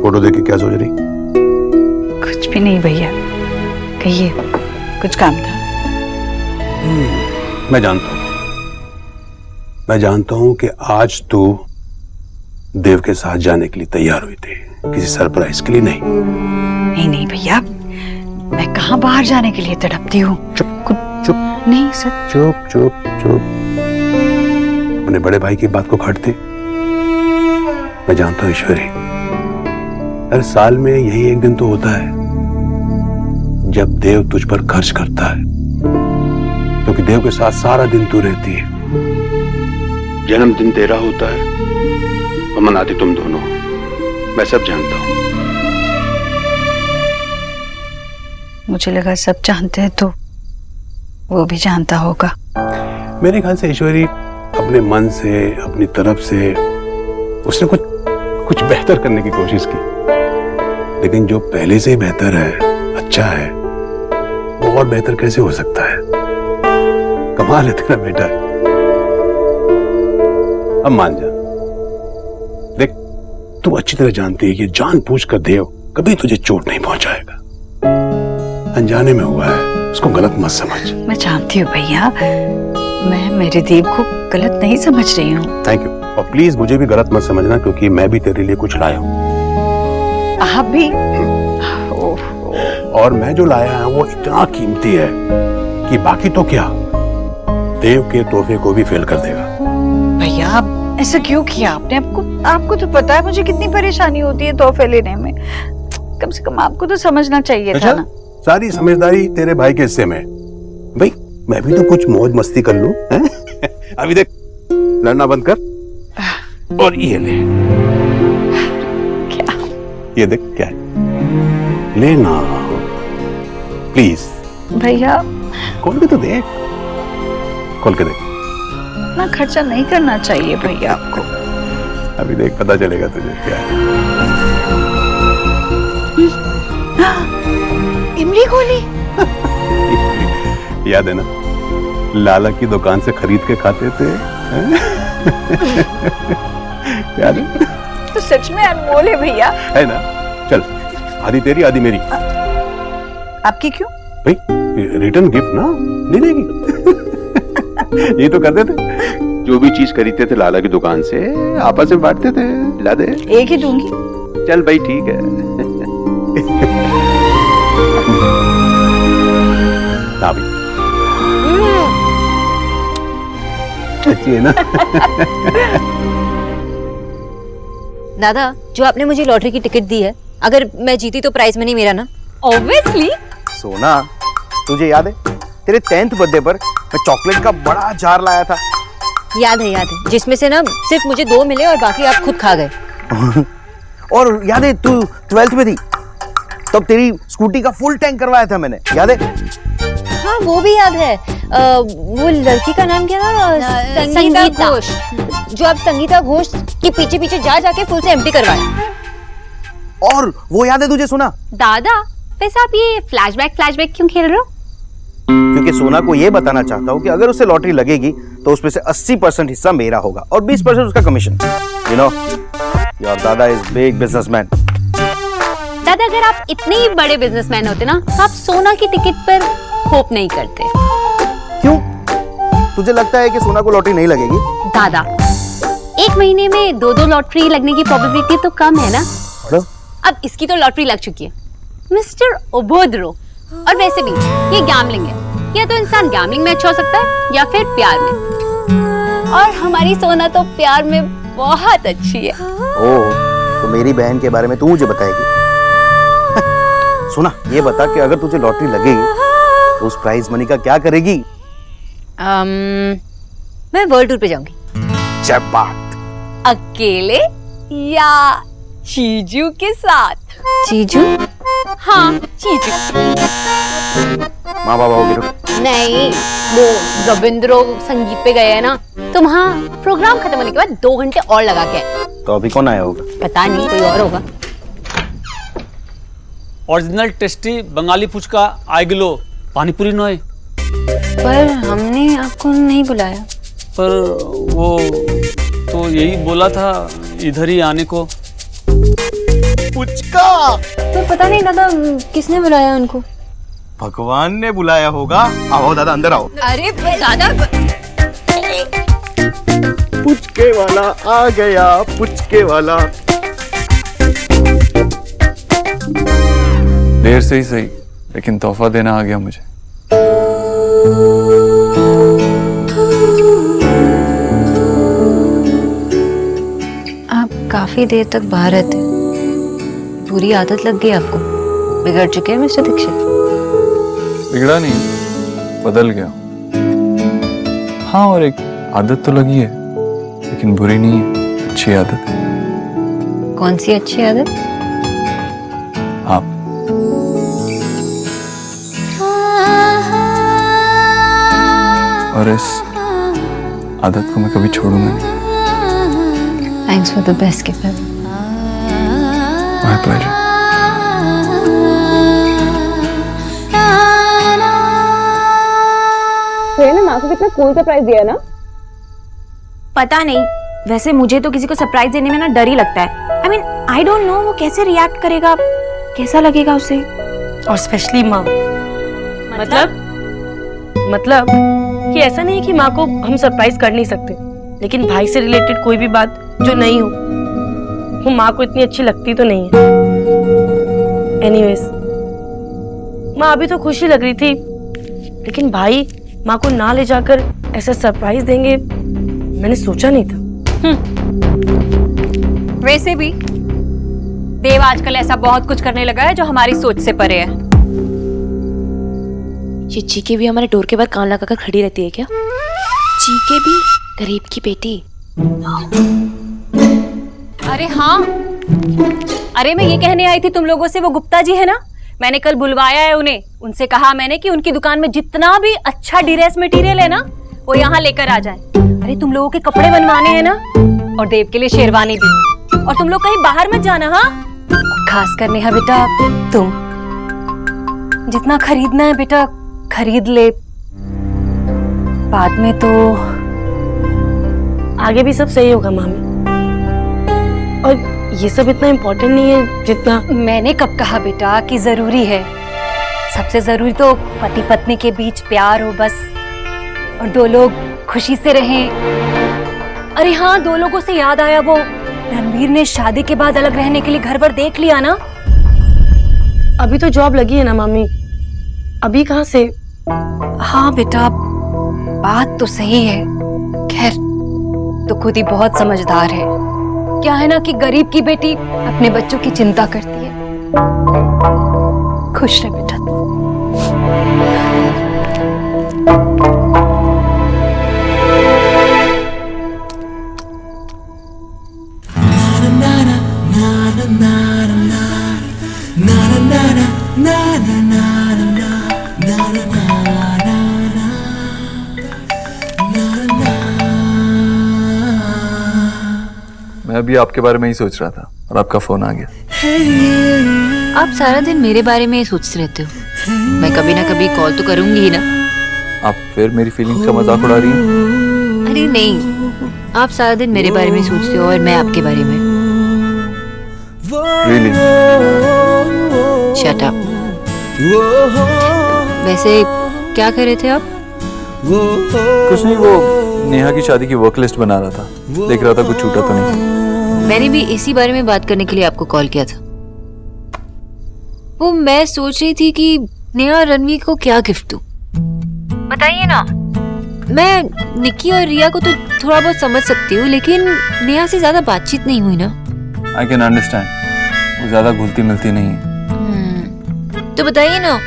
Photo देख के क्या सोच रही? कुछ भी नहीं भैया, कहिए, कुछ काम था? मैं जानता हूं कि आज तू देव के साथ जाने के लिए तैयार हुई थी, किसी सरप्राइज के लिए नहीं। नहीं भैया, मैं कहाँ बाहर जाने के लिए तड़पती हूँ। चुप नहीं सर। चुप। अपने बड़े भाई की बात को काटते। मैं जानता हूं ईश्वरी, हर साल में यही एक दिन तो होता है जब देव तुझ पर खर्च करता है, क्योंकि देव के साथ सारा दिन तू रहती है। जन्मदिन तेरा होता है और मनाते तुम दोनों, मैं सब जानता हूं। मुझे लगा सब जानते हैं तो वो भी जानता होगा। मेरे ख्याल से ईश्वरी अपने मन से, अपनी तरफ से उसने कुछ बेहतर करने की कोशिश की, लेकिन जो पहले से ही बेहतर है, अच्छा है, वो और बेहतर कैसे हो सकता है? कमाल है तेरा बेटा। अब मान जा, देख तू अच्छी तरह जानती है कि जानबूझकर देव कभी तुझे चोट नहीं पहुंचाएगा। अनजाने में हुआ है, उसको गलत मत समझ। मैं जानती हूँ भैया, मैं मेरे देव को गलत नहीं समझ रही हूँ। थैंक यू, और प्लीज मुझे भी गलत मत समझना, क्योंकि मैं भी तेरे लिए कुछ लाया हूँ। आप भी? और मैं जो लाया है वो इतना कीमती है कि बाकी तो क्या, देव के तोहफे को भी फेल कर देगा। भैया आप ऐसा क्यों किया आपने? आपको तो पता है मुझे कितनी परेशानी होती है तोहफे लेने में। कम से कम आपको तो समझना चाहिए था ना। सारी समझदारी तेरे भाई के हिस्से में। भाई मैं भी तो कुछ मौज मस्ती कर लूं, हैं? अभी देख, लड़ना बंद कर और ये ले। क्या? ये देख क्या है, लेना प्लीज। भैया खोल के तो देख, खोल के देख। इतना खर्चा नहीं करना चाहिए भैया आपको। अभी देख पता चलेगा तुझे क्या है। इमली गोली। याद है ना, लाला की दुकान से खरीद के खाते थे। याद है? तो सच में अनमोल है भैया। है ना? चल, आधी तेरी आधी मेरी। आपकी क्यों? भाई रिटर्न गिफ्ट ना, नहीं देगी? ये तो करते थे, जो भी चीज खरीदते थे लाला की दुकान से आपस में बांटते थे। ला दे। एक ही दूंगी। चल भाई ठीक है। ना भी अच्छी है ना? दादा, जो आपने मुझे लॉटरी की टिकट दी है, अगर मैं जीती तो प्राइज मनी मेरा ना? ऑब्वियसली। सोना, तुझे याद है तेरे 10th बर्थडे पर मैं चॉकलेट का बड़ा जार लाया था? याद है, जिसमें से ना सिर्फ मुझे 2 मिले और बाकी आप खुद खा गए। और याद है तू 12th में थी, तब तेरी स्कूटी का फुल टैंक करवाया था मैंने, याद है? हाँ वो भी याद है। वो लड़की का नाम क्या था? संगीता घोष। जो आप संगीता घोष के पीछे पीछे जा जाके फुल से एम्प्टी करवाए। और वो याद है तुझे सोना? दादा, वैसे आप ये फ्लैशबैक क्यों खेल रहे हो? क्योंकि सोना को ये बताना चाहता हूँ कि अगर उसे लॉटरी लगेगी तो उसमें से 80% हिस्सा मेरा होगा और 20% उसका कमीशन। यू नो, योर दादा इज बिग बिजनेसमैन। दादा, अगर आप इतने ही बड़े बिजनेसमैन होते ना तो आप सोना की टिकट पर होप नहीं करते। क्यों? तुझे लगता है कि सोना को लॉटरी नहीं लगेगी? दादा, 1 महीने में 2 लॉटरी लगने की प्रोबेबिलिटी तो कम है ना? अब इसकी तो लॉटरी लग चुकी है, मिस्टर ओबोद्रो। और वैसे भी ये गैम्बलिंग है, या तो इंसान गैम्बलिंग में अच्छा हो सकता है या फिर प्यार में, और हमारी सोना तो प्यार में बहुत अच्छी है। ओह, तो मेरी बहन के बारे में तू मुझे बताएगी? सोना, ये बता कि अगर तुझे लॉटरी लगेगी तो उस प्राइज मनी का क्या करेगी? मैं वर्ल्ड टूर पे जाऊंगी। क्या बात! अकेले या चीजू के साथ? जीजू? हाँ, चीजू। माँ बाबा होगी तो? नहीं, वो रविंद्रो संगीत पे गए हैं ना, तो वहाँ प्रोग्राम खत्म होने के बाद 2 घंटे और लगा के आए। तो अभी कौन आया होगा? पता नहीं, कोई और होगा। ओरिजिनल टेस्टी बंगाली फुचका आइगलो पानीपुरी नोए। पर हमने आपको नहीं बुलाया। पर वो तो यही बोला था इधर ही आने को। पुचका। तो पता नहीं दादा किसने बुलाया उनको। भगवान ने बुलाया होगा। आओ दादा अंदर आओ। अरे दादा पुचके वाला आ गया, पुचके वाला। देर से ही सही, लेकिन तोहफा देना आ गया मुझे। आप काफी देर तक बाहर रहते, बुरी आदत लग गई आपको। बिगड़ चुके हैं मिस्टर दीक्षित। बिगड़ा नहीं, बदल गया। हाँ, और एक आदत तो लगी है, लेकिन बुरी नहीं है, अच्छी आदत है। कौन सी अच्छी आदत? आप। और इस आदत को मैं कभी छोड़ूंगा नहीं। Thanks for the best gift. My pleasure. ने माँ को कितना कूल सरप्राइज दिया ना। पता नहीं, वैसे मुझे तो किसी को सरप्राइज देने में ना डर ही लगता है। I mean I don't know वो कैसे रिएक्ट करेगा, कैसा लगेगा उसे। और स्पेशली माँ। मतलब कि ऐसा नहीं कि माँ को हम सरप्राइज कर नहीं सकते, लेकिन भाई से रिलेटेड कोई भी बात जो नहीं हो वो माँ को इतनी अच्छी लगती तो नहीं है। एनीवेज, माँ अभी तो खुशी लग रही थी, लेकिन भाई माँ को ना ले जाकर ऐसा सरप्राइज देंगे मैंने सोचा नहीं था। वैसे भी देव आजकल ऐसा बहुत कुछ करने लगा है जो हमारी सोच से परे है। ये चीके भी हमारे डोर के बाद कान लगाकर खड़ी रहती है क्या? चीके भी गरीब की बेटी। अरे हाँ, अरे मैं ये कहने आई थी तुम लोगों से, वो गुप्ता जी है ना, मैंने कल बुलवाया है उन्हें। उनसे कहा मैंने कि उनकी दुकान में जितना भी अच्छा ड्रेस मटेरियल है ना वो यहाँ लेकर आ जाए। अरे तुम लोगों के कपड़े बनवाने हैं ना, और देव के लिए शेरवानी भी। और तुम लोग कहीं बाहर मत जाना, हाँ? खास कर नेहा बेटा, तुम जितना खरीदना है बेटा खरीद ले, बाद में तो आगे भी सब सही होगा मामी। और ये सब इतना इम्पोर्टेंट नहीं है जितना। मैंने कब कहा बेटा कि जरूरी है? सबसे जरूरी तो पति पत्नी के बीच प्यार हो बस, और दो लोग खुशी से रहें। अरे हाँ, दो लोगों से याद आया, वो रणवीर ने शादी के बाद अलग रहने के लिए घर वर देख लिया ना? अभी तो जॉब लगी है ना मामी, अभी कहाँ से? हाँ बेटा, बात तो सही है। खैर, तो खुद ही बहुत समझदार है। क्या है ना कि गरीब की बेटी अपने बच्चों की चिंता करती है। खुश रहे बेटा। मैं अभी आपके बारे में ही सोच रहा था और आपका फोन आ गया। आप सारा दिन मेरे बारे में ही सोचते रहते हो। मैं कभी ना कभी कॉल तो करूंगी ही ना। आप फिर मेरी फीलिंग्स का मजाक उड़ा रही हैं? अरे नहीं, आप सारा दिन मेरे बारे में सोचते हो और मैं आपके बारे में। Really? Shut up. वैसे क्या कर रहे थे आप? कुछ नहीं, वो नेहा की शादी की वर्क लिस्ट बना रहा था, देख रहा था कुछ छूटा तो नहीं। मैंने भी इसी बारे में बात करने के लिए आपको कॉल किया था। वो मैं सोच रही थी कि नेहा और रणवीर को क्या गिफ्ट दूं। बताइए ना। मैं निक्की और रिया को तो थोड़ा बहुत समझ सकती हूँ, लेकिन नेहा से ज्यादा बातचीत नहीं हुई ना। I can understand, वो ज्यादा घुलती मिलती नहीं है। तो बताइए ना,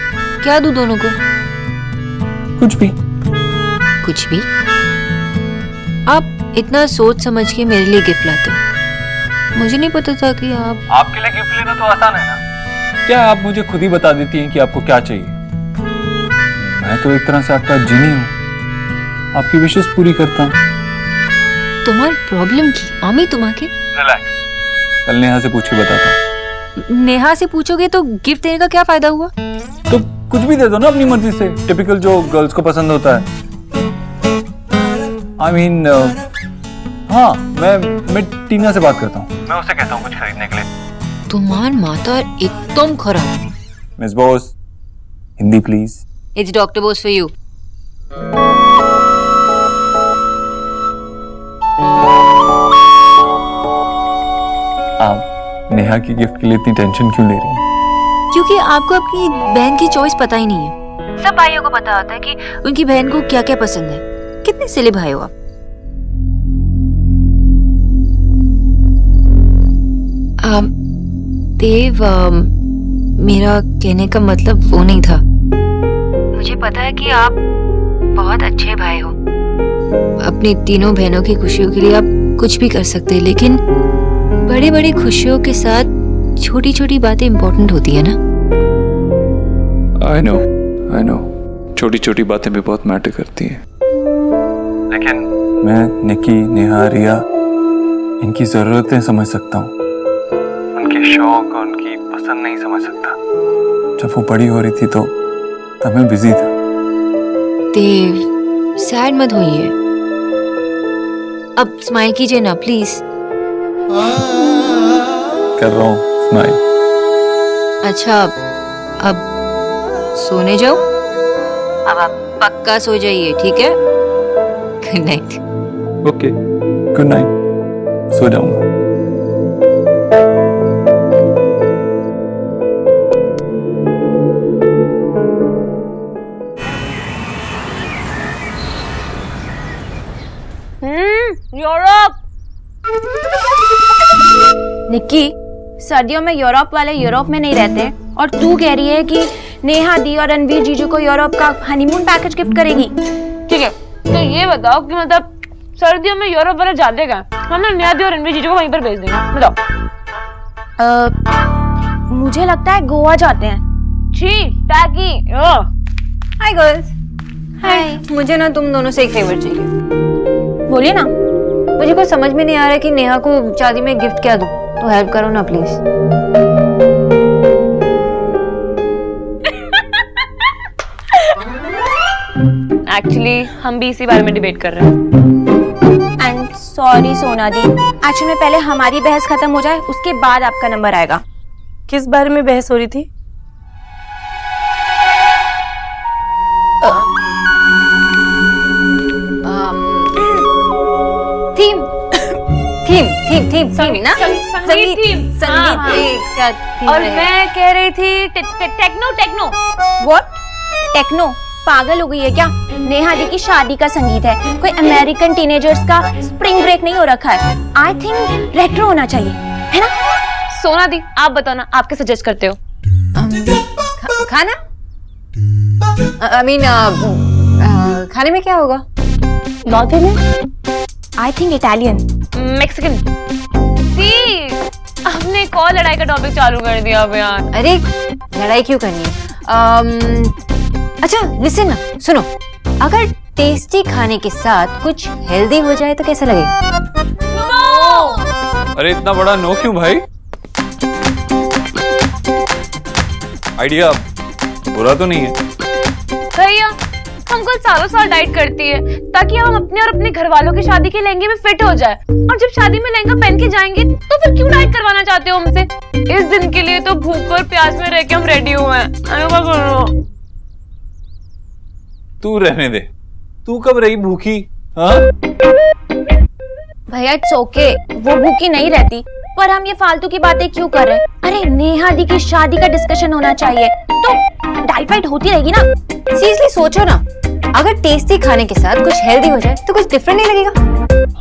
क्या दूं दोनों को? कुछ भी। कुछ भी? आप इतना सोच समझ के मेरे लिए गिफ्ट लाते हो। मुझे नहीं पता था कि आप। आपके लिए गिफ्ट लेना तो आसान है ना। क्या आप मुझे खुद ही बता देती हैं कि आपको क्या चाहिए? मैं तो एक तरह से आपका जिनी हूँ, आपकी विशेष पूरी करता हूँ। तुम्हारी प्रॉब्लम की आमी तुम्हारे। रिलैक्स, कल नेहा से पूछ के बताता हूँ। नेहा से पूछोगे तो गिफ्ट देने का क्या फायदा हुआ? तो कुछ भी दे दो ना अपनी मर्जी से, टिपिकल जो गर्ल्स को पसंद होता है। I mean, हाँ, मैं टीना से बात करता हूँ, मैं उससे कहता हूँ कुछ खरीदने के लिए। तुम्हार माता एकदम खराब। Miss Bose, Hindi please. It's doctor Bose for you. आप नेहा की गिफ्ट के लिए इतनी टेंशन क्यों ले रही हैं? क्योंकि आपको अपनी बहन की चॉइस पता ही नहीं है। सब भाइयों को पता होता है कि उनकी बहन को क्या क्या पसंद है। कितने सिले भाई हो आप। देव, मेरा कहने का मतलब वो नहीं था। मुझे पता है कि आप बहुत अच्छे भाई हो। अपनी तीनों बहनों की खुशियों के लिए आप कुछ भी कर सकते हैं, लेकिन बड़ी बड़ी खुशियों के साथ छोटी छोटी बातें इंपॉर्टेंट होती है ना। आई नो, छोटी छोटी बातें भी बहुत मैटर करती हैं, लेकिन मैं निकी, नेहा, रिया, इनकी जरूरतें समझ सकता हूँ। उनके शौक और उनकी पसंद नहीं समझ सकता। जब वो बड़ी हो रही थी तो तब मैं बिजी था। देव, सैड मत होइए। अब स्माइल कीजिए ना प्लीज। कर रहा हूँ स्माइल। अच्छा, अब सोने जाओ। अब आप पक्का सो जाइए, ठीक है? Good night. Okay, good night. सो जाऊंगा। यूरोप। निक्की, सर्दियों में यूरोप वाले यूरोप में नहीं रहते और तू कह रही है कि नेहा दी और रणवीर जीजू को यूरोप का हनीमून पैकेज गिफ्ट करेगी। ठीक है, तो ये बताओ कि मतलब सर्दियों में यूरोप वाले जाते क्या? हम ना नेहा दी और रणवीर जीजू को वहीं पर भेज देंगे। बताओ। मुझे लगता है गोवा जाते हैं। छी, टैकी। Hi girls. हाय। मुझे ना तुम दोनों से एक फेवर चाहिए। बोलिए ना। मुझे कुछ समझ में नहीं आ रहा है कि नेहा को शादी में गिफ्ट क्या दूं, तो हेल्प करो ना प्लीज। एक्चुअली हम भी इसी बारे में डिबेट कर रहे हैं। एंड सॉरी सोना दी, एक्चुअली में पहले हमारी बहस खत्म हो जाए, उसके बाद आपका नंबर आएगा। किस बारे में बहस हो रही थी? थीम ना? संगीत थीम। संगीत। और मैं कह रही थी टेक्नो। व्हाट? टेक्नो? पागल हो गई है क्या? नेहा दी की शादी का संगीत है, कोई अमेरिकन टीनेजर्स का स्प्रिंग ब्रेक नहीं हो रखा है। आई थिंक रेट्रो होना चाहिए, है ना? सोना दी, आप बताओ ना, आप क्या सजेस्ट करते हो? खाना? I mean, खाने में क्या होगा? North Indian? I think Italian. Mexican? सी, आपने कौन लड़ाई का टॉपिक चालू कर दिया अब यार। अरे लड़ाई क्यों करनी है? अच्छा लिसन ना, सुनो। अगर टेस्टी खाने के साथ कुछ हेल्दी हो जाए तो कैसा लगेगा? अरे इतना बड़ा नो क्यों भाई? आइडिया बुरा तो नहीं है। भैया, हम कुछ सालों साल डाइट करती है ताकि हम अपने और अपने घर वालों की शादी के लहंगे में फिट हो जाए, और जब शादी में लहंगा पहन के जाएंगे तो फिर क्यों डाइट करवाना चाहते हो हमसे? इस दिन के लिए तो भूख और प्यास में रह के हम रेडी हुए हैं। तू रहने दे, तू कब रही भूखी? हाँ? भैया इट्स ओके, वो भूखी नहीं रहती, पर हम ये फालतू की बातें क्यों कर रहे हैं? अरे नेहा दी की शादी का डिस्कशन होना चाहिए, तो डाइट वाइट होती रहेगी ना। सीरियसली सोचो ना, अगर टेस्टी खाने के साथ कुछ हेल्दी हो जाए तो कुछ डिफरेंट नहीं लगेगा?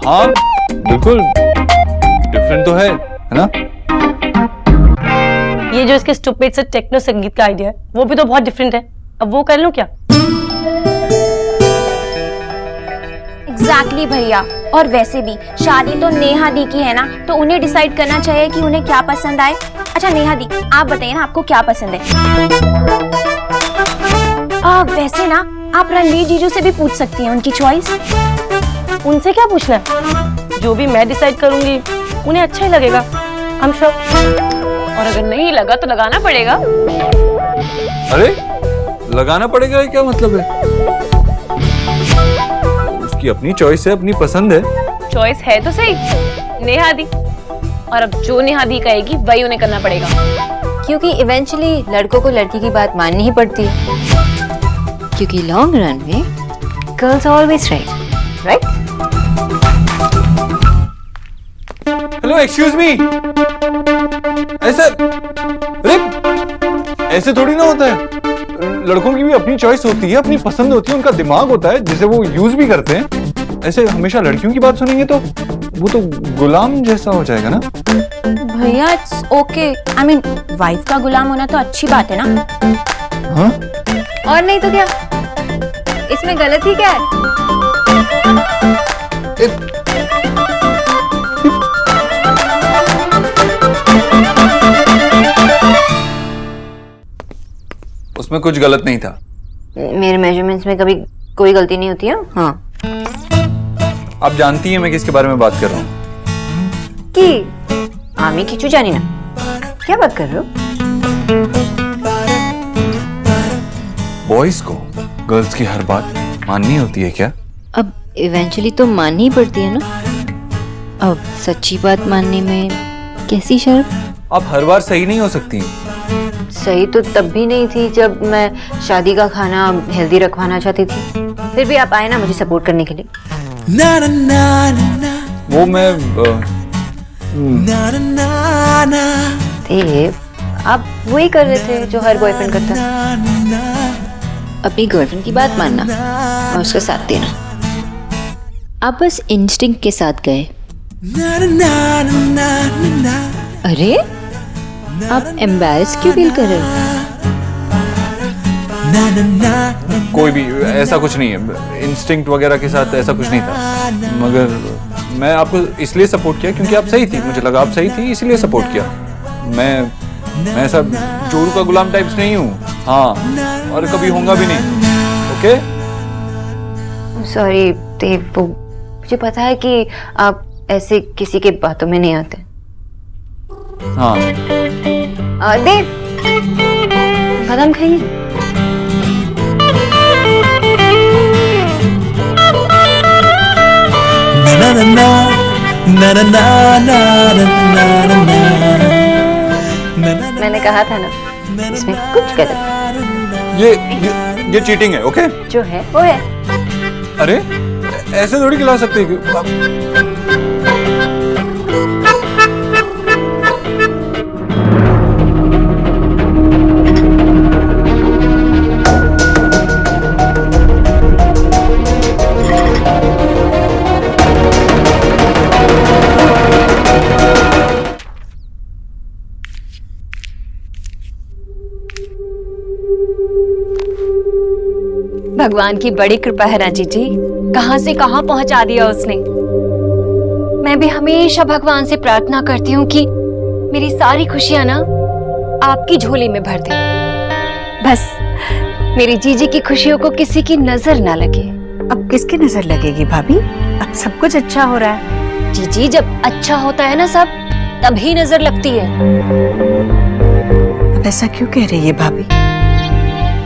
हाँ बिल्कुल डिफरेंट तो है ना? ये जो इसके स्टूपिड से टेक्नो संगीत का आइडिया है, वो भी तो बहुत डिफरेंट है। अब वो कर लूं क्या? एग्जैक्टली भैया, और वैसे भी शादी तो नेहा दी की है ना, तो उन्हें डिसाइड करना चाहिए कि उन्हें क्या पसंद आए। अच्छा नेहा दी, आप बताइए ना, आपको क्या पसंद है? वैसे ना आप रणवीर जीजू से भी पूछ सकती हैं उनकी चॉइस। उनसे क्या पूछना है? जो भी मैं डिसाइड करूंगी उन्हें अच्छा ही लगेगा, आई एम श्योर। और अगर नहीं लगा तो लगाना पड़ेगा। अरे लगाना पड़ेगा क्या मतलब है? उसकी अपनी चॉइस है, अपनी पसंद है। चॉइस है तो सही, नेहा दी। और अब जो नेहा दी कहेगी वही उन्हें करना पड़ेगा। क्योंकि इवेंचुअली लड़कों को लड़की की बात माननी ही पड़ती है, क्योंकि लॉन्ग रन में girls always right, right? Hello, excuse me. ऐसे ऐसे थोड़ी ना होता है। लड़कों की भी अपनी चॉइस होती है, अपनी पसंद होती है, उनका दिमाग होता है जिसे वो यूज भी करते हैं। ऐसे हमेशा लड़कियों की बात सुनेंगे तो वो तो गुलाम जैसा हो जाएगा ना। भैया it's okay, I mean wife का गुलाम होना तो अच्छी बात है ना। हाँ? और नहीं तो क्या, इसमें गलती क्या है? उसमें कुछ गलत नहीं था। मेरे मेजरमेंट्स में कभी कोई गलती नहीं होती है। हाँ, आप जानती हैं मैं किसके बारे में बात कर रहा हूँ? कि आमी खींचू जानी ना, क्या बात कर रहे हो? बॉयज को गर्ल्स की हर बात माननी होती है क्या? अब इवेंचुअली तो माननी ही पड़ती है ना। अब सच्ची बात मानने में कैसी शर्म? आप हर बार सही नहीं हो सकती। सही तो तब भी नहीं थी जब मैं शादी का खाना हेल्दी रखवाना चाहती थी। फिर भी आप आए ना मुझे सपोर्ट करने के लिए। वो मैं देव, आप वही कर रहे थे जो हर बॉयफ्रेंड करता है, अपनी गर्लफ्रेंड की बात मानना और उसका साथ देना। आप बस इंस्टिंक्ट के साथ गए। अरे आप एम्बैरेस क्यों फील कर रहे हो? कोई भी ऐसा कुछ नहीं है, इंस्टिंक्ट वगैरह के साथ ऐसा कुछ नहीं था। मगर मैं आपको इसलिए सपोर्ट किया क्योंकि आप सही थी, मुझे लगा आप सही थी इसलिए सपोर्ट किया। मैं ऐसा चोरू का गुलाम टाइप्स नहीं हूँ। हाँ, और कभी होऊंगा भी नहीं। ओके? सॉरी देव, वो मुझे पता है कि आप ऐसे किसी के बातों में नहीं आते। हाँ। देव, बादाम खाइए। मैंने कहा था ना, इसमें कुछ गलत। ये चीटिंग है। ओके? जो है वो है। अरे ऐसे थोड़ी खिला सकते हैं। भगवान की बड़ी कृपा है राजी जी, कहां से कहां पहुंचा दिया उसने। मैं भी हमेशा भगवान से प्रार्थना करती हूँ कि मेरी सारी खुशियां ना आपकी झोली में भर दे। बस मेरी जीजी की खुशियों को किसी की नजर ना लगे। अब किसकी नजर लगेगी भाभी? अब सब कुछ अच्छा हो रहा है। जीजी, जब अच्छा होता है ना सब, तभी नजर लगती है। अब ऐसा क्यों कह रही है भाभी?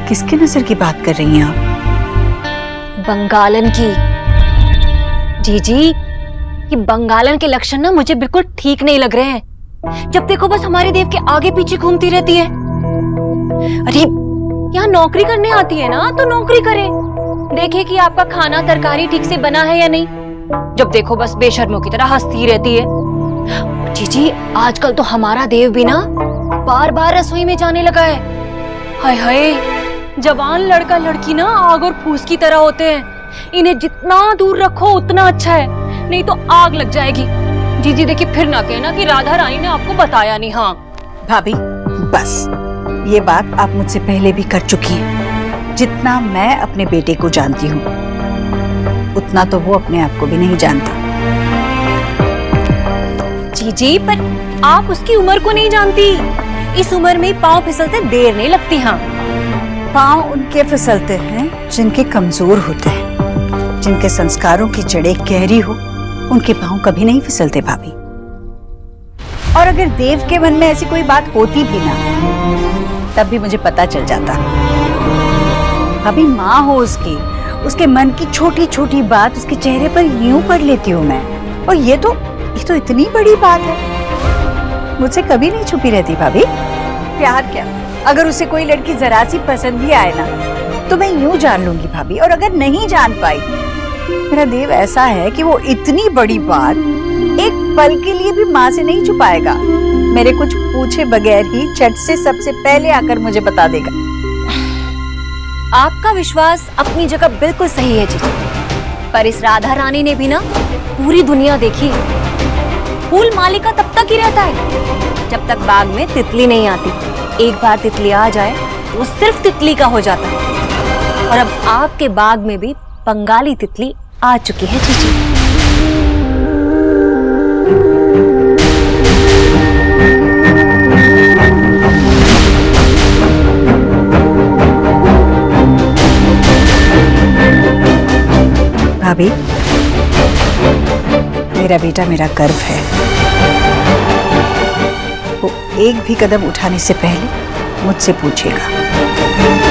किसकी नजर की बात कर रही हैं आप? बंगालन की। जीजी, ये बंगालन के लक्षण ना मुझे बिल्कुल ठीक नहीं लग रहे हैं। जब देखो बस हमारे देव के आगे पीछे घूमती रहती है। अरे यहाँ नौकरी करने आती है ना तो नौकरी करे, देखे कि आपका खाना तरकारी ठीक से बना है या नहीं। जब देखो बस बेशर्मों की तरह हंसती रहती है। जीजी, आजकल तो हमारा देव भी ना बार बार रसोई में जाने लगा है। हाय हाय, जवान लड़का लड़की ना आग और फूस की तरह होते हैं। इन्हें जितना दूर रखो उतना अच्छा है, नहीं तो आग लग जाएगी। जीजी देखिए, फिर ना कहना कि राधा रानी ने आपको बताया नहीं। हाँ भाभी बस, ये बात आप मुझसे पहले भी कर चुकी हैं। जितना मैं अपने बेटे को जानती हूँ उतना तो वो अपने आप को भी नहीं जानता। जीजी, पर आप उसकी उम्र को नहीं जानती। इस उम्र में पाँव फिसलते देर नहीं लगती। हाँ, पाँव उनके फिसलते हैं जिनके कमजोर होते हैं, जिनके संस्कारों की जड़ें गहरी हो, उनके पाँव कभी नहीं फिसलते भाभी। और अगर देव के मन में ऐसी कोई बात होती भी ना, तब भी मुझे पता चल जाता। अभी माँ हो उसकी, उसके मन की छोटी छोटी बात उसके चेहरे पर यूं पढ़ लेती हूँ मैं। और ये तो इतनी बड़ी बात है। मुझसे कभी नहीं छुपी रहती भाभी। प्यार क्या, अगर उसे कोई लड़की जरा सी पसंद भी आए ना तो मैं यूं जान लूंगी भाभी। और अगर नहीं जान पाई, मेरा देव ऐसा है कि वो इतनी बड़ी बात एक पल के लिए भी माँ से नहीं छुपाएगा। मेरे कुछ पूछे बगैर ही झट से सबसे पहले आकर मुझे बता देगा। आपका विश्वास अपनी जगह बिल्कुल सही है जी, पर इस राधा रानी ने भी ना पूरी दुनिया देखी। फूल माली का तब तक ही रहता है जब तक बाग में तितली नहीं आती। एक बार तितली आ जाए तो वो सिर्फ तितली का हो जाता है। और अब आपके बाग में भी बंगाली तितली आ चुकी है जीजी। भाभी, मेरा बेटा मेरा गर्व है। वो एक भी कदम उठाने से पहले मुझसे पूछेगा।